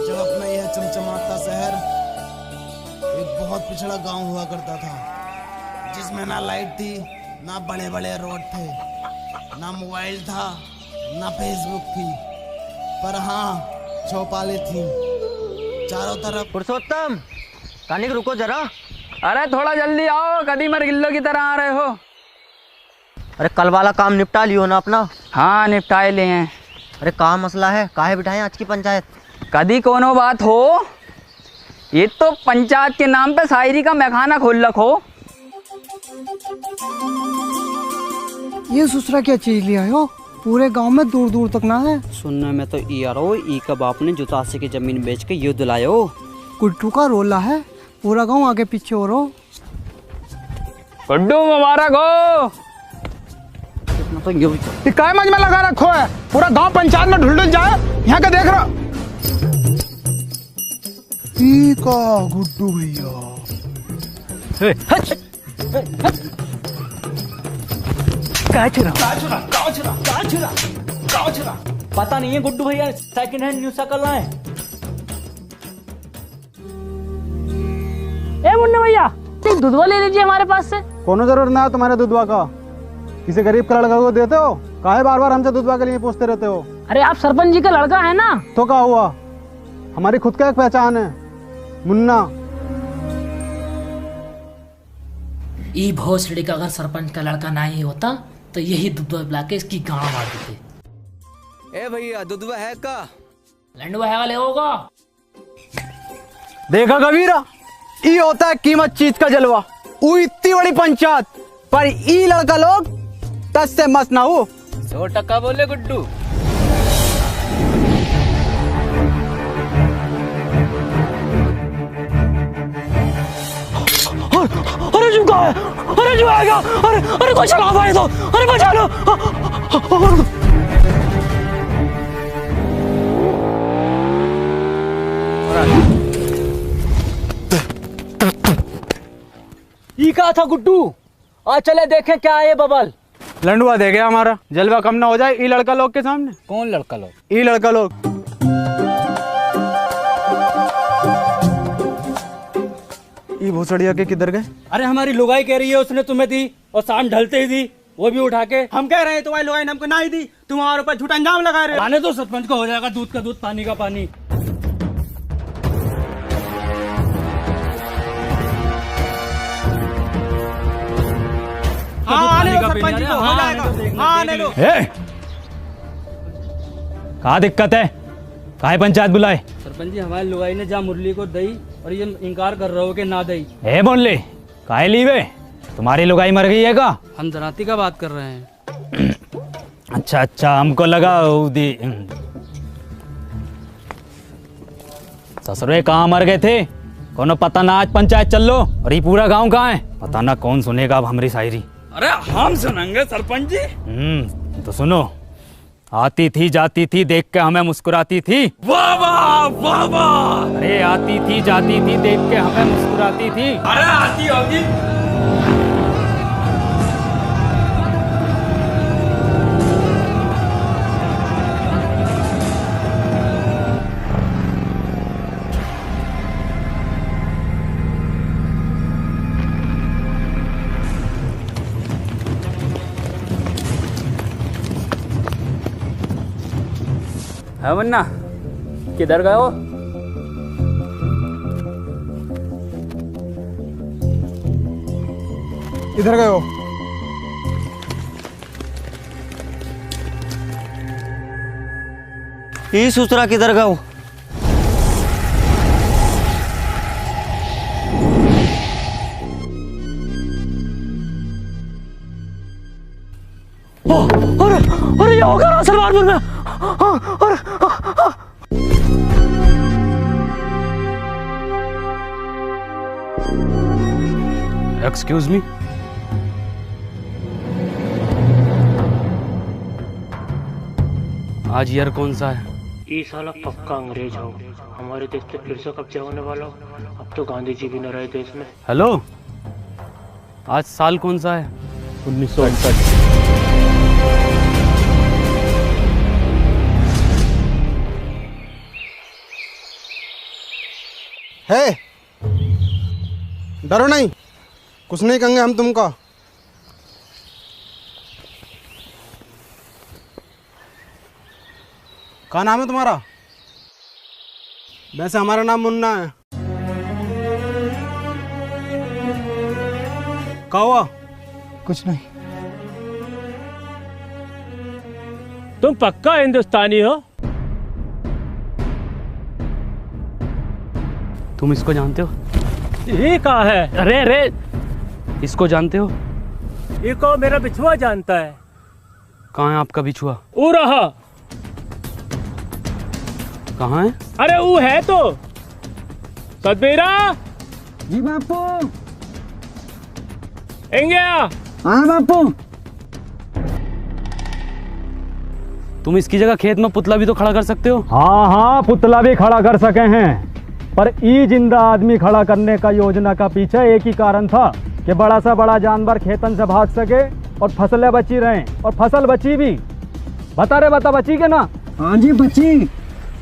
जब अपना यह चमचमाता शहर एक बहुत पिछड़ा गांव हुआ करता था, जिसमें ना लाइट थी, ना बड़े बड़े रोड थे, ना मोबाइल था, ना फेसबुक थी, पर हाँ चौपालें थी चारों तरफ। पुरुषोत्तम, कानिक रुको जरा। अरे थोड़ा जल्दी आओ, कदी मर गिल्लो की तरह आ रहे हो। अरे कल वाला काम निपटा लियो ना अपना। हाँ निपटाए लिए हैं। अरे कहाँ मसला है, काहे बिठाएं आज की पंचायत? कदी कोनो बात हो, ये तो पंचायत के नाम पे शायरी का मैखाना खोल रखो। ये ससुरा क्या चीज लिया हो, पूरे गांव में दूर दूर तक ना है। सुनने में तो ई आ रहा ई का बाप ने जुतासी की जमीन बेच के युद्ध लायो। गुड्डू का रोला है, पूरा गांव आगे पीछे हो रहा। गुड्डू मुबारक हो। तो ये काय मंच में लगा रखो है, पूरा गांव पंचायत में ढुल जाए। यहाँ का देख रहा गुड्डू भैया। पता नहीं है गुड्डू भैया सेकंड हैंड न्यू साइकिल लाए। ए मुन्ना भैया, दूधवा ले लीजिए हमारे पास से। कोनो जरूर ना तुम्हारे दूधवा का, किसी गरीब का लड़का को देते हो, काहे बार बार हमसे दूधवा के लिए पूछते रहते हो? अरे आप सरपंच जी का लड़का है ना। तो क्या हुआ, हमारी खुद का एक पहचान है, मुन्ना। ई भोसड़ी का अगर सरपंच का लड़का ना ही होता तो यही दुधवा पिला के इसकी गांव मार देते। ए भैया, दूधवा है का? लंडवा है वाले होगा। देखा कबीरा, ई होता है कीमत चीज का जलवा। वो इतनी बड़ी पंचायत पर ई लड़का लोग 10 से मस्त ना हो। 100% बोले गुड्डू। अरे जुआ है, अरे जुआ आएगा, अरे कोई चला भाई, तो अरे बचा लो। ई कहा था गुड्डू, आज चले देखें क्या है ये बबल। लंडुआ दे गया हमारा, जलवा कम ना हो जाए ई लड़का लोग के सामने। कौन लड़का लोग? ई लड़का लोग। ई भोसड़िया के किधर गए? अरे हमारी लुगाई कह रही है उसने तुम्हें दी, और शाम ढलते ही दी, वो भी उठा के। हम कह रहे हैं तुम्हारी लुगाई ने हमको ना ही दी, तुम हमारे ऊपर झूठा इंजाम लगा रहे हो। आने तो सरपंच को हो जाएगा दूध का दूध पानी का पानी। कहाँ दिक्कत है, काहे पंचायत बुलाए? सरपंच जी, हमारी लुगाई ने जहाँ मुरली को दई और ये इनकार कर रहे हो कि ना दई। ए बोले, काहे लीवे? तुम्हारी लुगाई मर गई है का? हम जनाती का बात कर रहे हैं। अच्छा अच्छा, हमको लगा ससुरे कहाँ मर गए थे, कोनो पता ना। आज पंचायत चल लो, और ये पूरा गांव कहाँ है पता ना। कौन सुनेगा अब हमारी शायरी? अरे हम सुनेंगे सरपंच जी। तो सुनो। आती थी जाती थी, देख के हमें मुस्कुराती थी। वाह वाह वाह वाह। अरे आती थी जाती थी, देख के हमें मुस्कुराती थी। अरे आती होगी। है मुन्ना, किधर गए हो? इधर गए हो? ये ससुरा किधर गया? अरे ये होगा ना सलवारपुर में। Excuse me. आज ईयर कौन सा है? ये साला पक्का अंग्रेज हो, हमारे देश पे फिर से कब्जा होने वाला हो। अब तो गांधी जी भी न रहे देश में। हेलो, आज साल कौन सा है? 1968। है, डरो नहीं, कुछ नहीं कहेंगे हम तुमको। क्या नाम है तुम्हारा? वैसे हमारा नाम मुन्ना है। क्या हुआ? कुछ नहीं। तुम पक्का हिंदुस्तानी हो? तुम इसको जानते हो? ये कहा है? अरे अरे, इसको जानते हो? ये को मेरा बिछुआ जानता है। कहाँ है आपका बिछुआ? वो रहा। कहाँ है? अरे वो है तो। सतबीरा जी बापू। इंगिया। हाँ बापू। तुम इसकी जगह खेत में पुतला भी तो खड़ा कर सकते हो। हाँ हाँ, पुतला भी खड़ा कर सके हैं, पर ई जिंदा आदमी खड़ा करने का योजना का पीछे एक ही कारण था कि बड़ा सा बड़ा जानवर खेतन से भाग सके और फसलें बची रहें, और फसल बची भी। बता रे, बता बची के ना? हाँ जी बची।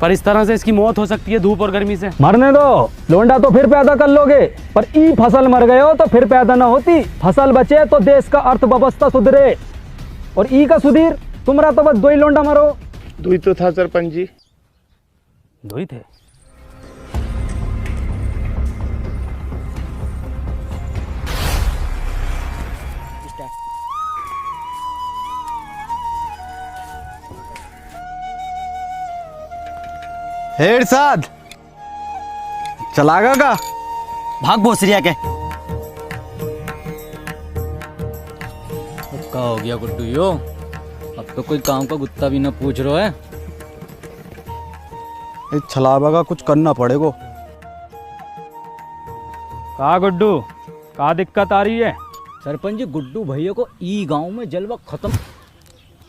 पर इस तरह से इसकी मौत हो सकती है धूप और गर्मी से। मरने दो, लोंडा तो फिर पैदा कर लोगे, पर ई फसल मर गए हो तो फिर पैदा ना होती। फसल बचे तो देश का अर्थव्यवस्था सुधरे, और ई का सुधीर तुम्हारा तो बस दो ही लोंडा मरो। दो ही तो था सरपंच जी। दो ही थे? हेड साथ चलागा का? भाग भोसरिया के। क्या हो गया गुड्डू यो? अब तो कोई काम का गुत्ता भी ना पूछ रहा है। इस छलावा का कुछ करना पड़ेगा। का गुड्डू, का दिक्कत आ रही है? सरपंच जी, गुड्डू भैया को ई गांव में जलवा खत्म।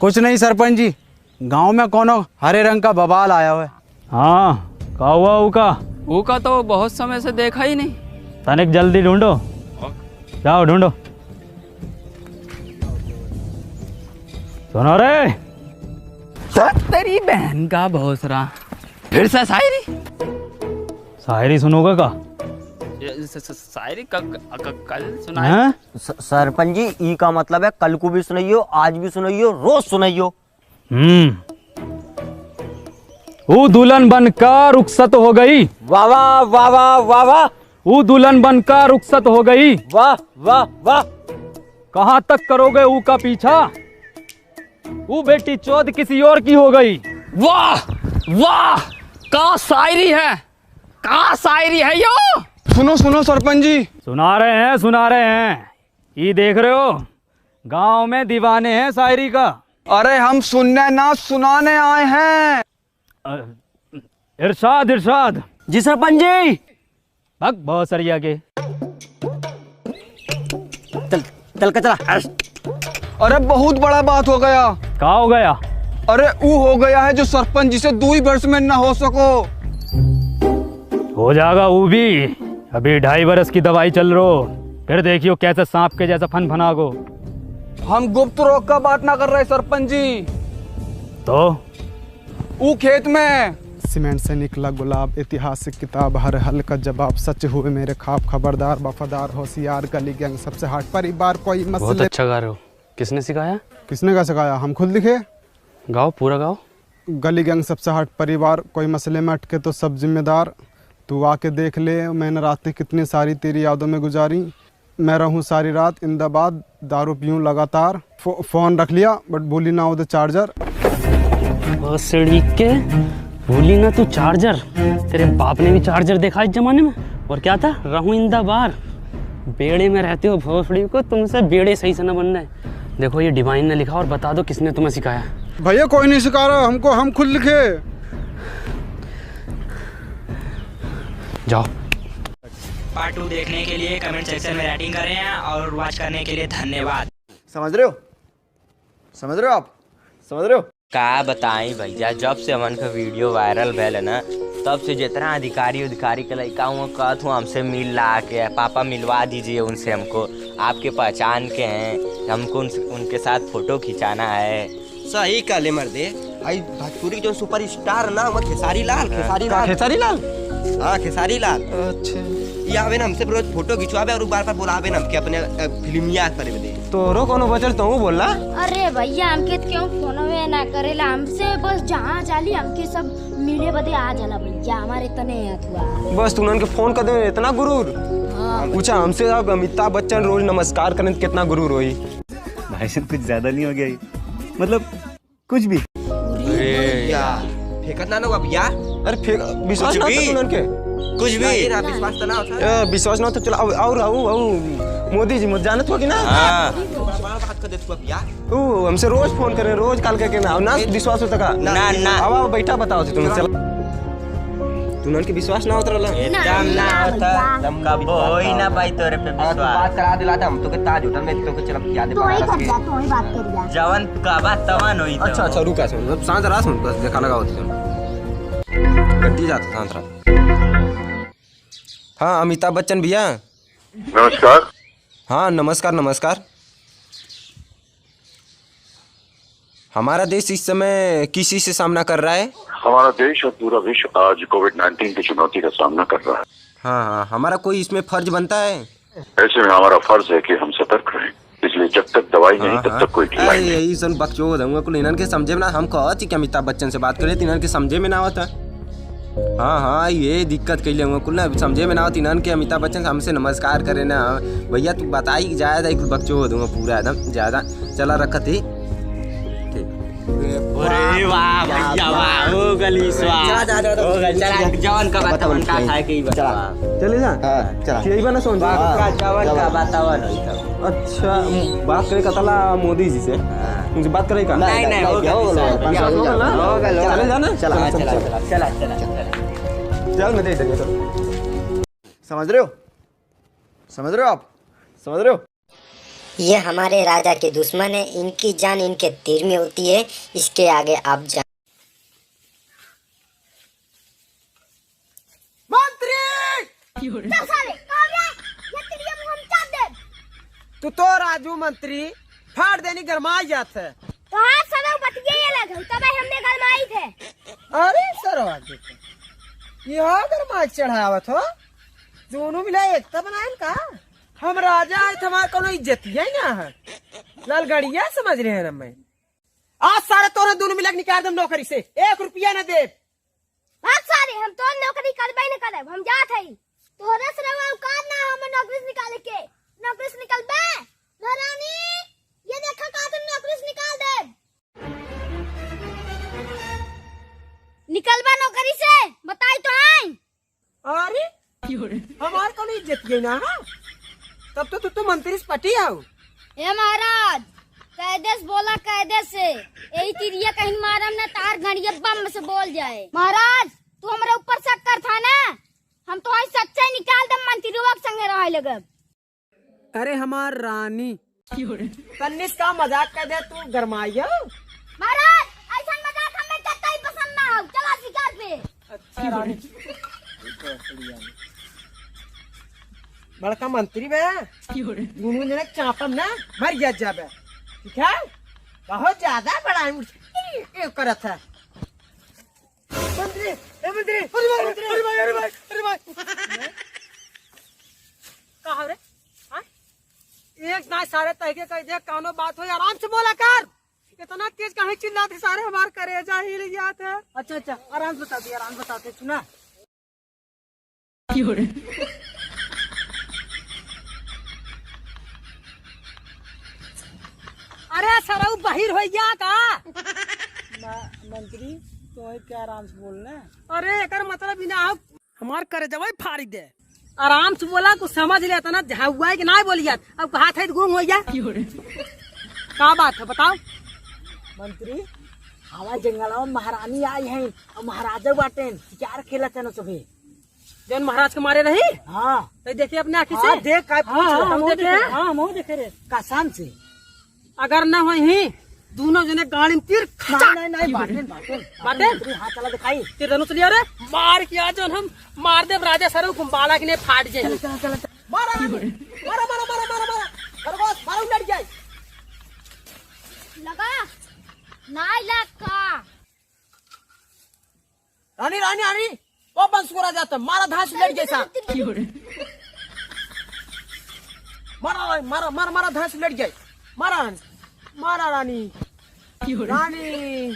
कुछ नहीं सरपंच जी, गांव में कोनो हरे रंग का बवाल आया हुआ है। हाँ, का हुआ ऊका? ऊका तो बहुत समय से देखा ही नहीं। तनिक जल्दी ढूंढो, जाओ ढूंढो। सुनो रे, तेरी बहन का भोसरा, फिर से शायरी। शायरी सुनोगे का? शायरी कल सुनाए। सरपंच जी, ई का मतलब है कल को भी सुनाइयो, आज भी सुनाइयो, रोज सुनाइयो। वो दुल्हन बनकर रुखसत हो गई। वाह वाह वाह वाह वाह वाह। वो दुल्हन बनकर रुखसत हो गई। वाह वाह वाह। कहाँ तक करोगे ऊ का पीछा? वो बेटी चौथ किसी और की हो गई। वाह वाह, का शायरी है, का शायरी है यो। सुनो सुनो सरपंच जी। सुना रहे हैं, सुना रहे हैं। ये देख रहे हो, गांव में दीवाने हैं शायरी का। अरे हम सुनने ना सुनाने आए हैं। इरशाद इरशाद। जी सरपंच जी। भग बहुत सरिया के। चल चल के चला। अरे बहुत बड़ा बात हो गया। क्या हो गया? अरे वो हो गया है जो सरपंच जी से 2 वर्ष में न हो सको। हो जाएगा वो भी। अभी 2.5 बरस की दवाई चल रही, फिर देखियो कैसे सांप के जैसा फन गो। हम गुप्त रोग का बात ना कर रहे सरपंच जी। तो वो खेत में सीमेंट से निकला गुलाब, ऐतिहासिक किताब, हर हल का जवाब, सच हुए मेरे ख्वाब, खबरदार वफादार होशियार, गली गैंग सबसे हट, परिवार कोई मसले। बहुत अच्छा गा रहे हो। किसने सिखाया? किसने का सिखाया? हम खुद लिखे। गाओ, पूरा गाओ। गली गैंग सबसे हट, परिवार कोई मसले में अटके तो सब जिम्मेदार, तू आके देख ले मैंने रातें कितनी सारी तेरी यादों में गुजारी, मैं रहूं सारी रात इंदाबाद, दारू पीऊं लगातार, फोन रख लिया बट भूली ना उधर चार्जर। के भूली ना तू चार्जर। तेरे बाप ने भी चार्जर देखा इस जमाने में। और क्या था? रहूं इंदाबार। बेड़े में रहते हो भोसड़ी को, तुमसे बेड़े सही से न बनना है। देखो ये डिवाइन ने लिखा, और बता दो किसने तुम्हें सिखाया। भैया कोई नहीं सिखा रहा हमको, हम खुद लिखे। जाओ। पार्ट 2 देखने के लिए कमेंट सेक्शन में राइटिंग करें, और वॉच करने के लिए धन्यवाद। समझ रहे हो? समझ रहे हो आप? समझ रहे हो? का बताई भैया, जब से हमन का वीडियो वायरल भेल है ना, तब से जितना अधिकारी के लड़का हुआ कहत हूँ हमसे मिल ला के, पापा मिलवा दीजिए उनसे, हमको आपके पहचान के हैं, हमको उनके साथ फोटो खिंचाना है। सही काले मर्दे। आई भोजपुरी जो सुपर स्टार ना, खेसारी लाल। हाँ खेसारी लाल। अच्छा ये आवे ना हमसे रोज फोटो खिंचवावे और बार बार बोलावे ना हमके अपने फिल्मिया करे में दे। तोरो कोनो बचल तो बोलना। अरे भैया हमके क्यों फोनवे ना करेला, हमसे बस जहाँ जाली हमके सब मिले बदे आ जाला भैया, हमारे तने अथवा बस तू उनके फोन कर दे, इतना गुरूर। पूछा हमसे अब अमिताभ बच्चन रोज नमस्कार करें तो कितना गुरूर होई। भाई साहब कुछ ज्यादा नहीं हो गया ये? मतलब कुछ भी। फेंकत ना अब यार। अरे फेंक विश्वास ना तो उनके कुछ भी ना विश्वास तो ना होता। विश्वास ना तो चला और मोदी जी मुझे जानत हो कि ना। बात कर दे तू अब यार। ओ हमसे रोज फोन करे, रोज कॉल करके ना विश्वास होता का ना ना। अब बैठा बताओ तुम चला तू उनके विश्वास ना होता एकदम ना होता। तुम का होई ना भाई तोरे पे विश्वास। बात करा दिला था हम तो के ताज होटल में तो के चल याद है तो ही बात कर जा जवन का बात तवन होई। अच्छा रुका सुन सांझ रात सुन बस देखा लगा होती सुन गड्डी जाता सांझ रात। हाँ अमिताभ बच्चन भैया नमस्कार। हाँ नमस्कार नमस्कार। हमारा देश इस समय किस चीज से सामना कर रहा है? हमारा देश और पूरा विश्व आज कोविड-19 की चुनौती का सामना कर रहा है। हाँ हमारा कोई इसमें फर्ज बनता है? ऐसे में हमारा फर्ज है कि हम सतर्क रहें, इसलिए जब तक दवाई नहीं तब तक कोई ढिलाई नहीं। यही सन बकचोद दूंगा कुल इनन के समझे में ना। हम कहत कि अमिताभ बच्चन से बात करे इनन के समझे में ना होता। हाँ ये दिक्कत कैले हुआ कुल ना समझे में ना होती इनन के अमिताभ बच्चन हमसे नमस्कार करे ना। भैया तू बताई जायदा एक बकचोद दूंगा पूरा एकदम ज्यादा चला रखत ही। अरे वाह भैया वाह हो गली स्वाद। चला जवन का बतावन का खाए के ही बता। चले जा हां चला यही बना सोन का जवन का बतावन। अच्छा बात करे कतला मोदी जी से उनसे बात करे का? नहीं हो गया हो गया। चले जा ना चला चल मैं दे देंगे चल। समझ रहे हो आप समझ रहे हो? ये हमारे राजा के दुश्मन है, इनकी जान इनके तीर में होती है, इसके आगे आप जान। मंत्री तू तो राजू मंत्री फाड़ देनी गरमाई जात है। तो हाँ सब बतिये ये लगा तब हमने गरमाई थे। अरे सरवा यहाँ गरमाई चढ़ावत हो दोनों मिला एकता बनाए का? हम राजा है तुम्हारा कोनो इज्जत ही ना है। ललगड़िया समझ रहे हैं ना मैं आज सारे तोरे दोनों मिलक निकाल दम नौकरी से 1 रुपया न दे। बात सारे हम तो नौकरी करबे न करब हम जात हई तोहरा से औकात ना हम नौकरी से निकाले के। नौकरी से निकलबे रानी ये देखा का तुम नौकरी से निकाल दे। निकलबा नौकरी से बताई तो आई। अरे हमार कोनो इज्जत ही ना तब तो तू मंत्री से पटी आओ। ए महाराज कायदे से बोला कायदे से यही तिरिया कहीं मारम ना तार घड़िया बम से बोल जाए। महाराज तू हमारे ऊपर शक कर था ना हम तो सच्चाई निकाल दे मंत्री के संगे रह लगे। अरे हमार रानी तन्निस का मजाक कर दे तू गरमाइया। महाराज ऐसा मजाक हमें कतई पसंद ना हो। चला शिकार पे। अच्छा रानी बड़का मंत्री बे दोनों जने चापम ना मर गया जाबे ठीक है। बहुत ज्यादा बड़ा ये करत है मंत्री मंत्री। अरे भाई कहा रे एक ना सारे तहके कह दे कानो बात हो आराम से बोला कर। इतना तेज कहीं चिल्लाते सारे हमार करेजा हिल जाते है। अच्छा आराम से बताते सुना। अरे सराउ बाहर हो गया का मंत्री तो क्या आराम से बोलना। अरे एकर मतलब ना हमार करे जवाई फाड़ी दे आराम से बोला कुछ समझ लेता ना जहाँ हुआ है कि ना बोलिए। अब हाथ है गुम हो गया क्या बात है बताओ। मंत्री हमारे जंगल में महारानी आई है और महाराजा बाटे क्या खेला था ना सभी जन महाराज के मारे रही। हाँ तो देखिए अपने आँखी से देख देखे रे कसम से अगर न हो ही दोनों जने गाड़ी में तीर नहीं बाटे हाथ चला दिखाई तीर धनुष लिया रे मार किया जो हम मार दे राजा सर बाला की ने फाट जाए। मारा लड़ जाए लगा नहीं लगा। रानी ओ बंसुरा जाता मारा धास लड़ गया सा मारा मारा मारा मारा धास लड़ गया मारा मारा रानी रानी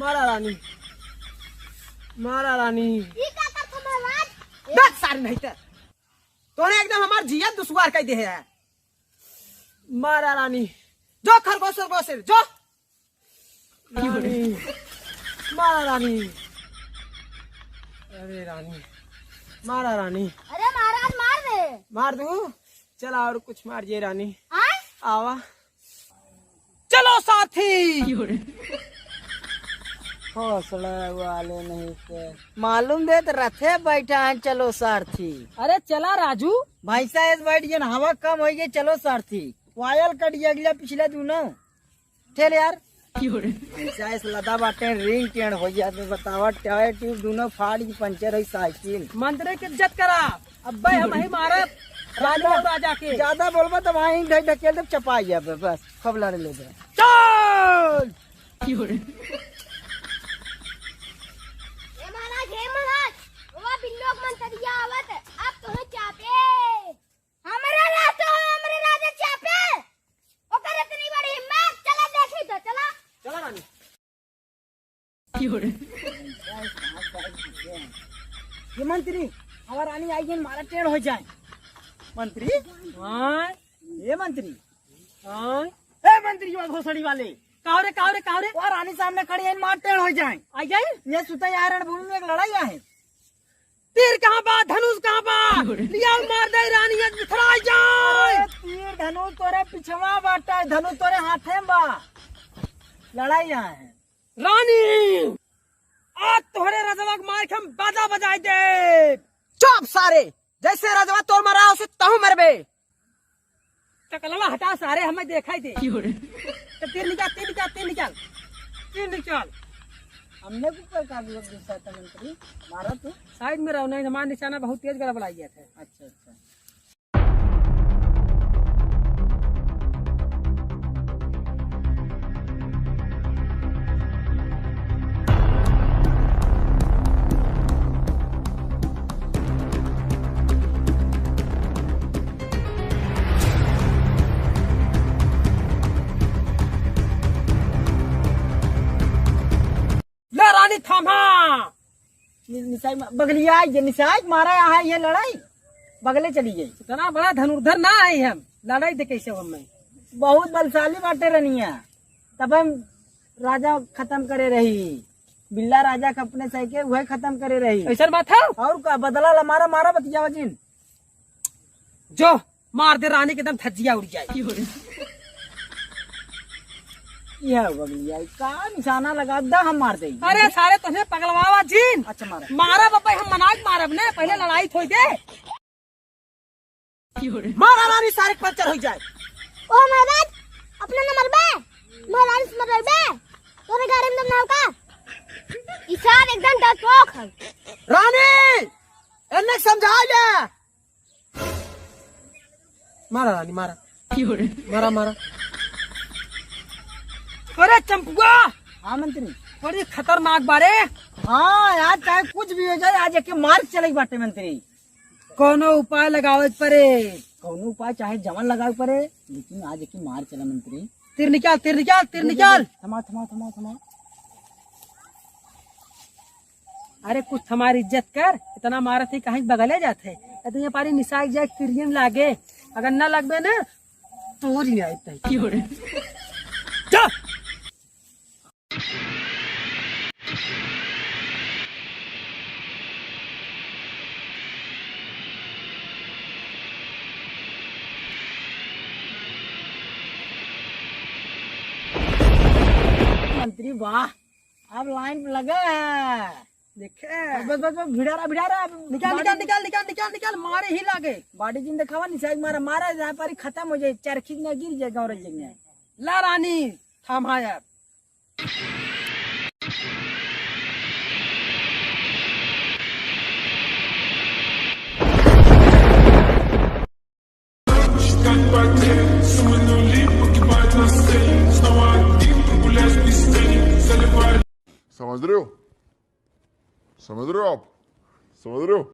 मारा रानी मारा रानी दस साल नहीं तोने एकदम हमार जिया दुश्वार कह दे है मारा रानी जो खरगोशर गोशर जो रानी मारा रानी अरे रानी मारा रानी अरे महाराज मार दे मार दूं चला और कुछ मार जे रानी आवा चलो साथी हौसला वाले नहीं के मालूम दे तो रथे बैठा है चलो सारथी। अरे चला राजू भैंसा ऐसे बैठ गया हवा कम हो गई चलो सारथी वायल कट गया अगला पिछले दूनो चल यार भैंसा ऐसे लदा बाटे रिंग टेढ़ हो गया तो बतावा टायर ट्यूब दोनों फाड़ की पंचर हुई साइकिल मंत्री की इज्जत करा अब हम ही मारे राजा राजा के ज्यादा बोलबा तो वहीं ढकेल दे चपाई गया बस खबला ले दे चल बिल्लोक मंतरिया आवत अब तो चापे हमरा रातो हमरे राजा चापे ओकर इतनी बड़ी हिम्मत चला देखी तो चला चला रानी ये मंत्री हमारा रानी आई गई मारा टेढ़ हो जाए मंत्री हां ये मंत्री हां ए मंत्री वो घोसड़ी वाले कावरे वो रानी सामने खड़ी है मार टेढ़ हो जाए आई गई ये सुता यार रणभूमि में एक लड़ाई है तीर कहाँ बा धनुष कहाँ बा लिया मार दे रानी बिथराई जाए तीर धनुष तोरे पिछवा बाटा है धनुष तोरे हाथे में बा लड़ाई यहाँ है रानी आज तोहरे रजवा के मार के हम बाजा बजाई दे चुप सारे जैसे रजवा तोर मरा उसे तहु मरबे चकलवा हटा सारे हमें देखा ही दे तो तीर निकाल हमने ऊपर का भी गुस्सा था मंत्री मारा तो साइड में रहो नहीं हमारा निशाना बहुत तेज गड़बड़ाई गया था। अच्छा अच्छा रानी थामा निशाई बगलिया ये निशाई मारा यहाँ ये लड़ाई बगले चली गई इतना बड़ा धनुर्धर ना आई हम लड़ाई दे कैसे हमें बहुत बलशाली बाटे रनिया तब हम राजा खत्म करे रही बिल्ला राजा के अपने सह के वह खत्म करे रही ऐसा बात है और का बदला ला मारा बतिया जिन जो मार दे रानी के एकदम थजिया उड़ जाए यह बगलिया का निशाना लगा दा हम मार दे अरे सारे तुम्हें पगलवावा जीन अच्छा मारा बाबा हम मनाक मारब ने पहले लड़ाई थोई दे मारा रानी सारे पंचर हो जाए ओ महाराज अपना नंबर बे महाराज स्मरण बे तोरे गाड़ी में नाव का इशार एकदम डरपोक है रानी इन्हें समझा ले मारा रानी मारा अरे चंपुआ हाँ मंत्री बड़ी खतरनाक बारे हाँ यार चाहे कुछ भी हो जाए आज एक मार्ग चले बाटे मंत्री कोनो उपाय लगावे परे कोनो उपाय चाहे जवान लगावे परे लेकिन आज एक मार चला मंत्री तीर निकाल थमा अरे कुछ हमारी इज्जत कर इतना मारा थी कहीं बगले जाते तो ये पारी निशाक जाए तिरियन लागे अगर न लगबे ना तो ही नहीं आते जा मंत्री वाह अब लाइन लगा है देखे बस भिड़ा निकाल मारे ही लागे बॉडी जिन दिखावा निशाक मारा जहाँ पर खत्म हो जाए चरखी न गिर जाए गौरव जगह ला रानी थमाया समझ रहे हो आप समझ रहे हो।